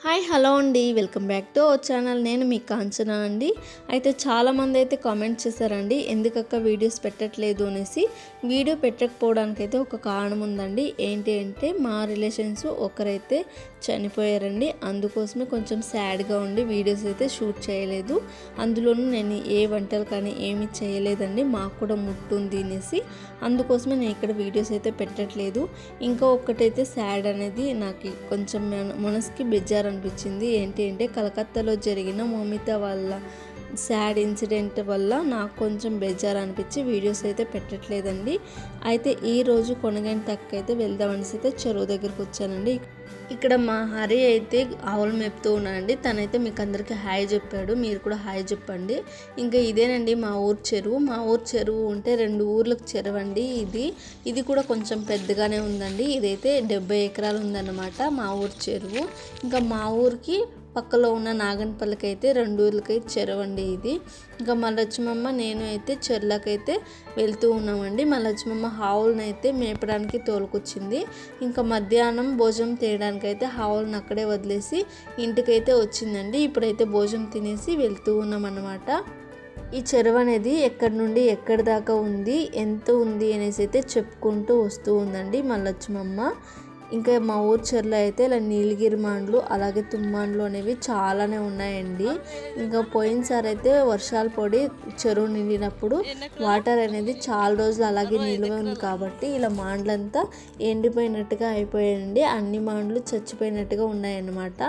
Hi hello అండి, welcome back to our channel. నేను మీ కాంచన అండి. అయితే చాలామంది అయితే కామెంట్ చేశారండి, ఎందుకక్క వీడియోస్ పెట్టట్లేదు అనేసి. వీడియో పెట్టకపోవడానికి అయితే ఒక కారణం ఉందండి. ఏంటి అంటే మా రిలేషన్స్ ఒకరైతే చనిపోయారండి. అందుకోసమే కొంచెం సాడ్గా ఉండి వీడియోస్ అయితే షూట్ చేయలేదు. అందులోనూ నేను ఏ వంటలు కానీ ఏమి చేయలేదండి, మాకు కూడా ముట్టుంది అనేసి. అందుకోసమే నేను ఇక్కడ వీడియోస్ అయితే పెట్టట్లేదు. ఇంకా ఒక్కటైతే సాడ్ అనేది నాకు కొంచెం మనసుకి బెజార్ అనిపించింది. ఏంటి అంటే కలకత్తాలో జరిగిన మౌమిత వాళ్ళ సాడ్ ఇన్సిడెంట్ వల్ల నాకు కొంచెం బెజార్ అనిపించి వీడియోస్ అయితే పెట్టట్లేదండి. అయితే ఈరోజు కొనగంటకి అయితే వెళ్దామనేసి అయితే చెరువు దగ్గరికి వచ్చానండి. ఇక్కడ మా హరి అయితే ఆవులు మేపుతూ ఉన్నానండి. తనైతే మీకు అందరికీ హాయ్ చెప్పాడు, మీరు కూడా హాయ్ చెప్పండి. ఇంకా ఇదేనండి మా ఊరు చెరువు. మా ఊరు చెరువు ఉంటే 2 ఊర్లకు చెరువు అండి. ఇది కూడా కొంచెం పెద్దగానే ఉందండి. ఇదైతే 70 ఎకరాలు ఉందన్నమాట మా ఊరు చెరువు. ఇంకా మా ఊరికి పక్కలో ఉన్న నాగన్పల్లికి అయితే 2 ఊర్లకైతే చెరువు అండి ఇది. ఇంకా మా లక్ష్మమ్మ నేను అయితే చెరువులకైతే వెళ్తూ ఉన్నామండి. మా లక్ష్మమ్మ ఆవులను అయితే మేపడానికి తోలుకొచ్చింది. ఇంకా మధ్యాహ్నం భోజనం చేయడానికి అయితే ఆవులను అక్కడే వదిలేసి ఇంటికైతే వచ్చిందండి. ఇప్పుడైతే భోజనం తినేసి వెళ్తూ ఉన్నామన్నమాట. ఈ చెరువు అనేది ఎక్కడి నుండి ఎక్కడి దాకా ఉంది, ఎంత ఉంది అనేసి అయితే చెప్పుకుంటూ వస్తూ ఉందండి మా లక్ష్మమ్మ. ఇంకా మా ఊరు చెరువులో అయితే ఇలా నీలగిరి మాండ్లు అలాగే తుమ్మాండ్లు అనేవి చాలానే ఉన్నాయండి. ఇంకా పోయినసారి అయితే వర్షాలు పడి చెరువు నిండినప్పుడు వాటర్ అనేది చాలా రోజులు అలాగే నిల్వ ఉంది కాబట్టి ఇలా మాండ్లంతా ఎండిపోయినట్టుగా అయిపోయాయండి. అన్ని మాండ్లు చచ్చిపోయినట్టుగా ఉన్నాయన్నమాట.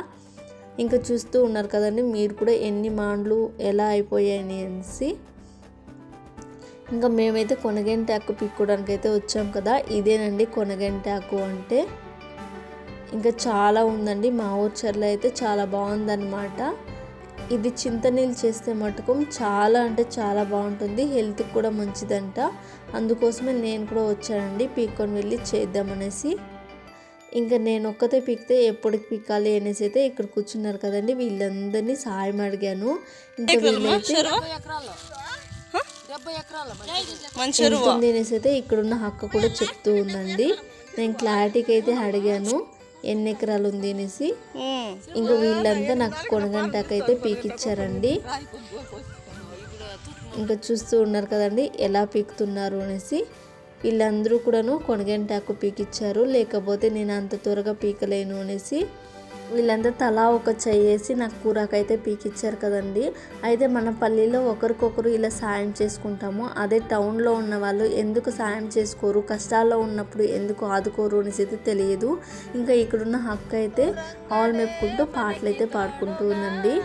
ఇంకా చూస్తూ ఉన్నారు కదండి మీరు కూడా ఎన్ని మాండ్లు ఎలా అయిపోయాయని అనేసి. ఇంకా మేమైతే కొనగంటాకు పిక్కోవడానికి అయితే వచ్చాం కదా, ఇదేనండి కొనగంటాకు అంటే. ఇంకా చాలా ఉందండి. మా ఊరు చెరువులో అయితే చాలా బాగుందన్నమాట. ఇది చింతనీళ్ళు చేస్తే మటుకు చాలా అంటే చాలా బాగుంటుంది, హెల్త్కి కూడా మంచిదంట. అందుకోసమే నేను కూడా వచ్చానండి పీక్కొని వెళ్ళి చేద్దామనేసి. ఇంకా నేను ఒక్కతే పీకితే ఎప్పటికి పీకాలి అనేసి అయితే ఇక్కడ కూర్చున్నారు కదండి, వీళ్ళందరినీ సాయం అడిగాను. ఇంకా వీళ్ళైతే అనేసి అయితే ఇక్కడున్న అక్క కూడా చెప్తూ ఉందండి. నేను క్లారిటీకి అయితే అడిగాను ఎన్ని ఎకరాలు ఉంది అనేసి. ఇంకా వీళ్ళంతా నాకు కొనగంటకైతే పీకిచ్చారండి. ఇంకా చూస్తూ ఉన్నారు కదండి ఎలా పీకుతున్నారు అనేసి. వీళ్ళందరూ కూడాను కొనగంటాకు పీకిచ్చారు, లేకపోతే నేను అంత త్వరగా పీకలేను అనేసి. వీళ్ళంతా తలా ఒక చెయ్యేసి నాకు కూరకైతే పీకిచ్చారు కదండి. అయితే మన పల్లెలో ఒకరికొకరు ఇలా సాయం చేసుకుంటాము. అదే టౌన్లో ఉన్న వాళ్ళు ఎందుకు సాయం చేసుకోరు, కష్టాల్లో ఉన్నప్పుడు ఎందుకు ఆదుకోరు అనేసి అయితే తెలియదు. ఇంకా ఇక్కడున్న అక్క అయితే ఆవులు మెప్పుకుంటూ పాటలు అయితే పాడుకుంటూ ఉందండి.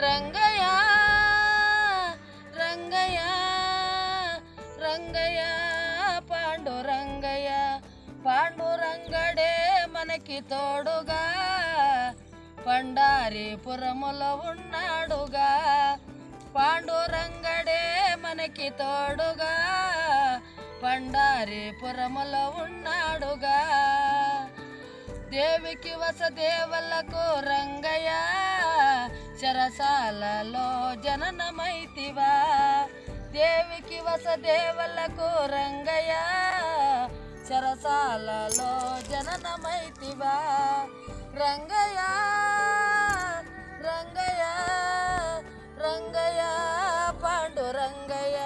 రంగయ్య రంగయ్య రంగయ్య పాండురంగయ్య పాండురంగడే మనకి తోడుగా, పండారిపురములో ఉన్నాడుగా. పాండురంగడే మనకి తోడుగా, పండారిపురములో ఉన్నాడుగా. దేవికి వసదేవలకు రంగయ్య చెరసాలలో జననమైతివా. దేవికి వసదేవలకు రంగయ్య చెరసాలలో జననమైతివా. రంగయ్య రంగయ్య రంగయ్య పాండురంగయ్య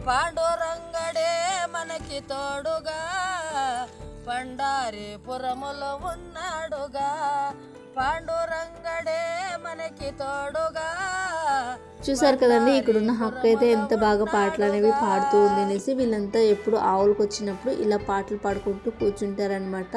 పాండురంగడే మనకి తోడుగా, పండారిపురములో ఉన్నాడుగా. పాండురంగడే మనకి తోడుగా. చూసారు కదండి ఇక్కడున్న హక్కు అయితే ఎంత బాగా పాటలు అనేవి పాడుతూ ఉంది అనేసి. వీళ్ళంతా ఎప్పుడు ఆవులకు వచ్చినప్పుడు ఇలా పాటలు పాడుకుంటూ కూర్చుంటారనమాట.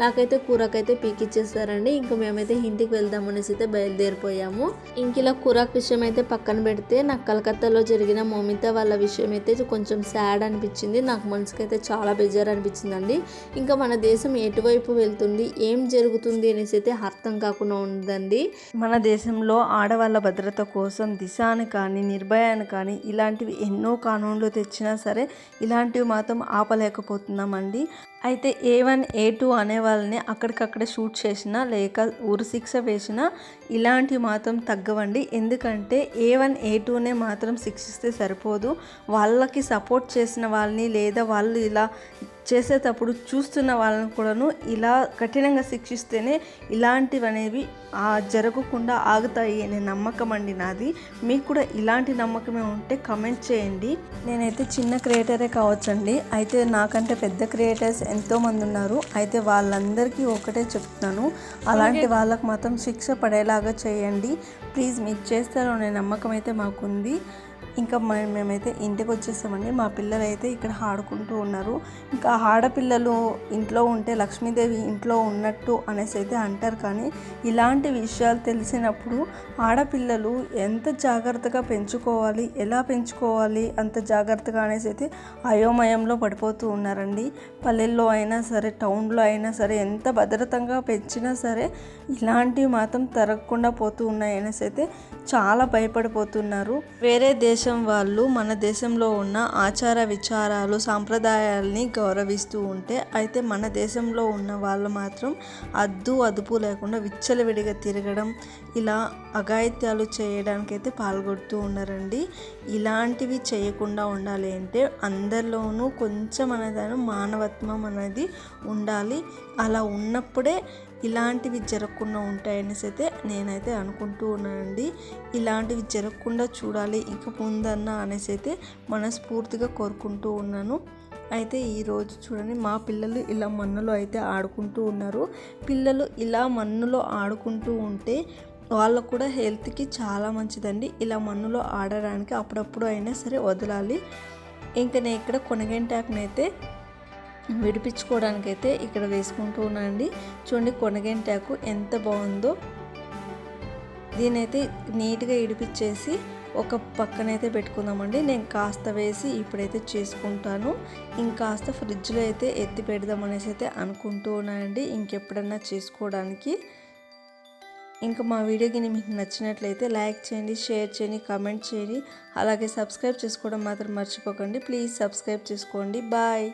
నాకైతే కూరకైతే పీకిచ్చేస్తారండి. ఇంకా మేమైతే ఇంటికి వెళ్దాం అనేసి అయితే బయలుదేరిపోయాము. ఇంక ఇలా కూరక్ విషయం అయితే పక్కన పెడితే నాకు కలకత్తాలో జరిగిన మౌమిత వాళ్ళ విషయం అయితే కొంచెం సాడ్ అనిపించింది. నాకు మనసుకైతే చాలా బెజార్ అనిపించిందండి. ఇంకా మన దేశం ఎటువైపు వెళ్తుంది, ఏం జరుగుతుంది అనేసి అయితే అర్థం కాకుండా ఉందండి. మన దేశంలో ఆడవాళ్ళ భద్రత కోసం దిశ అని కానీ, నిర్భయ అని కానీ ఇలాంటివి ఎన్నో కానూన్లు తెచ్చినా సరే ఇలాంటివి మాత్రం ఆపలేకపోతున్నామండి. అయితే A1 A2 అనే వాళ్ళని అక్కడికక్కడే షూట్ చేసినా లేక ఉరి శిక్ష వేసినా ఇలాంటివి మాత్రం తగ్గవండి. ఎందుకంటే A1 A2నే మాత్రం శిక్షిస్తే సరిపోదు, వాళ్ళకి సపోర్ట్ చేసిన వాళ్ళని లేదా వాళ్ళు ఇలా చేసేటప్పుడు చూస్తున్న వాళ్ళని కూడాను ఇలా కఠినంగా శిక్షిస్తేనే ఇలాంటివి అనేవి జరగకుండా ఆగుతాయి అనే నమ్మకం అండి నాది. మీకు కూడా ఇలాంటి నమ్మకమే ఉంటే కమెంట్ చేయండి. నేనైతే చిన్న క్రియేటరే కావచ్చండి, అయితే నాకంటే పెద్ద క్రియేటర్స్ ఎంతోమంది ఉన్నారు. అయితే వాళ్ళందరికీ ఒకటే చెప్తున్నాను, అలాంటి వాళ్ళకు మాత్రం శిక్ష పడేలాగా చేయండి ప్లీజ్. మీకు చేస్తారో అనే నమ్మకం అయితే మాకుంది. ఇంకా మేమైతే ఇంటికి వచ్చేసామండి. మా పిల్లలు అయితే ఇక్కడ ఆడుకుంటూ ఉన్నారు. ఇంకా ఆడపిల్లలు ఇంట్లో ఉంటే లక్ష్మీదేవి ఇంట్లో ఉన్నట్టు అనేసి అయితే అంటారు, కానీ ఇలాంటి విషయాలు తెలిసినప్పుడు ఆడపిల్లలు ఎంత జాగ్రత్తగా పెంచుకోవాలి, ఎలా పెంచుకోవాలి అంత జాగ్రత్తగా అనేసి అయితే అయోమయంలో పడిపోతూ ఉన్నారండి. పల్లెల్లో అయినా సరే టౌన్లో అయినా సరే ఎంత భద్రతంగా పెంచినా సరే ఇలాంటివి మాత్రం తరగకుండా పోతూ ఉన్నాయి అనేసి అయితే చాలా భయపడిపోతున్నారు. వేరే దేశం వాళ్ళు మన దేశంలో ఉన్న ఆచార విచారాలు సాంప్రదాయాల్ని గౌరవిస్తూ ఉంటే, అయితే మన దేశంలో ఉన్న వాళ్ళు మాత్రం అదుపు లేకుండా విచ్చలవిడిగా తిరగడం, ఇలా అఘాయిత్యాలు చేయడానికైతే పాల్గొడుతూ ఉన్నారండి. ఇలాంటివి చేయకుండా ఉండాలి అంటే అందరిలోనూ కొంచెం అనేది మానవత్వం అనేది ఉండాలి. అలా ఉన్నప్పుడే ఇలాంటివి జరగకుండా ఉంటాయనేసి అయితే నేనైతే అనుకుంటూ ఉన్నానండి. ఇలాంటివి జరగకుండా చూడాలి ఇంక ముందన్నా అనేసి అయితే మనస్ఫూర్తిగా కోరుకుంటూ ఉన్నాను. అయితే ఈరోజు చూడండి మా పిల్లలు ఇలా మన్నులో అయితే ఆడుకుంటూ ఉన్నారు. పిల్లలు ఇలా మన్నులో ఆడుకుంటూ ఉంటే వాళ్ళకు కూడా హెల్త్కి చాలా మంచిదండి. ఇలా మన్నులో ఆడడానికి అప్పుడప్పుడు అయినా సరే వదలాలి. ఇంకా నేను ఇక్కడ కొనగంటాకునైతే విడిపించుకోవడానికైతే ఇక్కడ వేసుకుంటూ ఉన్నానండి. చూడండి కొనగంటాకు ఎంత బాగుందో. దీనైతే నీట్గా ఇడిపించేసి ఒక పక్కనైతే పెట్టుకుందామండి. నేను కాస్త వేసి ఇప్పుడైతే చేసుకుంటాను. ఇంకాస్త ఫ్రిడ్జ్లో అయితే ఎత్తి పెడదామనేసి అయితే అనుకుంటూ ఉన్నానండి ఇంకెప్పుడన్నా చేసుకోవడానికి. ఇంకా మా వీడియో కింద మీకు నచ్చినట్లయితే లైక్ చేయండి, షేర్ చేయండి, కామెంట్ చేయండి, అలాగే సబ్స్క్రైబ్ చేసుకోవడం మాత్రం మర్చిపోకండి. ప్లీజ్ సబ్స్క్రైబ్ చేసుకోండి. బాయ్.